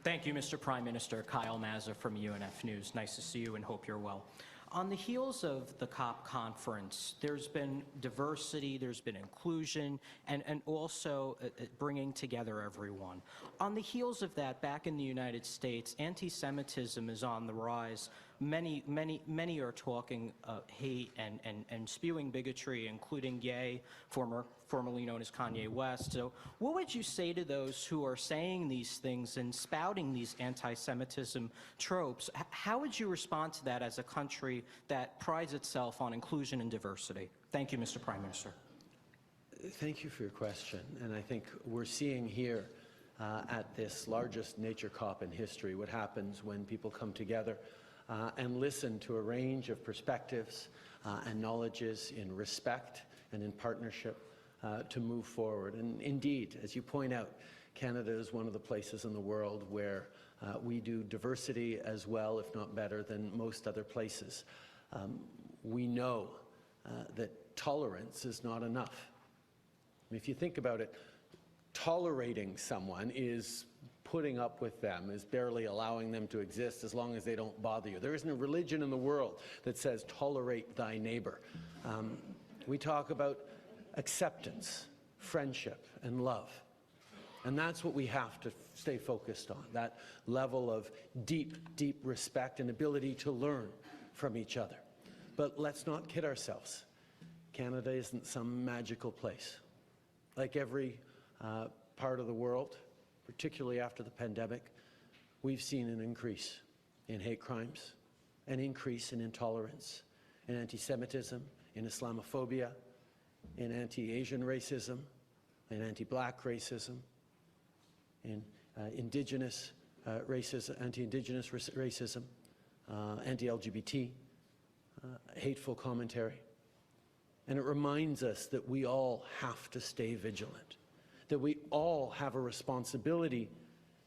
Thank you, Mr. Prime Minister. Kyle Mazza from UNF News. Nice to see you and hope you're well. On the heels of the COP conference, there's been diversity, there's been inclusion, and also bringing together everyone. On the heels of that, back in the United States, anti-Semitism is on the rise. Many are talking hate and spewing bigotry, including Ye, formerly known as Kanye West. So what would you say to those who are saying these things and spouting these anti-Semitism tropes? How would you respond to that as a country that prides itself on inclusion and diversity? Thank you, Mr. Prime Minister. Thank you for your question. And I think we're seeing here at this largest nature COP in history what happens when people come together and listen to a range of perspectives and knowledges in respect and in partnership to move forward. And indeed, as you point out, Canada is one of the places in the world where we do diversity as well, if not better, than most other places. We know that tolerance is not enough. If you think about it, tolerating someone is putting up with them, is barely allowing them to exist as long as they don't bother you. There isn't a religion in the world that says tolerate thy neighbor. We talk about acceptance, friendship, and love. And that's what we have to stay focused on, that level of deep, deep respect and ability to learn from each other. But let's not kid ourselves. Canada isn't some magical place. Like every part of the world, particularly after the pandemic, we've seen an increase in hate crimes, an increase in intolerance, in anti-Semitism, in Islamophobia, in anti-Asian racism, in anti-black racism, in Indigenous racism, anti-Indigenous racism, anti-LGBT, hateful commentary. And it reminds us that we all have to stay vigilant, that we all have a responsibility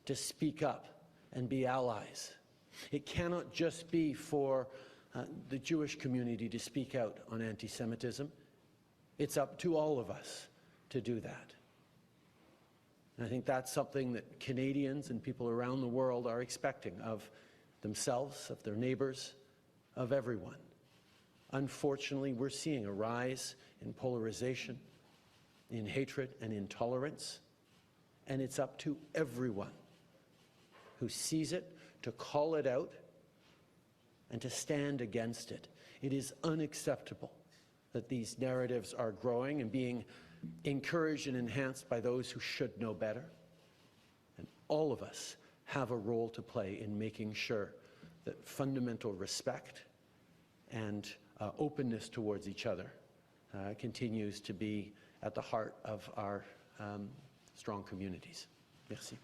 to speak up and be allies. It cannot just be for the Jewish community to speak out on anti-Semitism. It's up to all of us to do that. And I think that's something that Canadians and people around the world are expecting of themselves, of their neighbors, of everyone. Unfortunately, we're seeing a rise in polarization, in hatred and intolerance, and it's up to everyone who sees it to call it out and to stand against it. It is unacceptable that these narratives are growing and being encouraged and enhanced by those who should know better. And all of us have a role to play in making sure that fundamental respect and openness towards each other continues to be at the heart of our strong communities. Merci.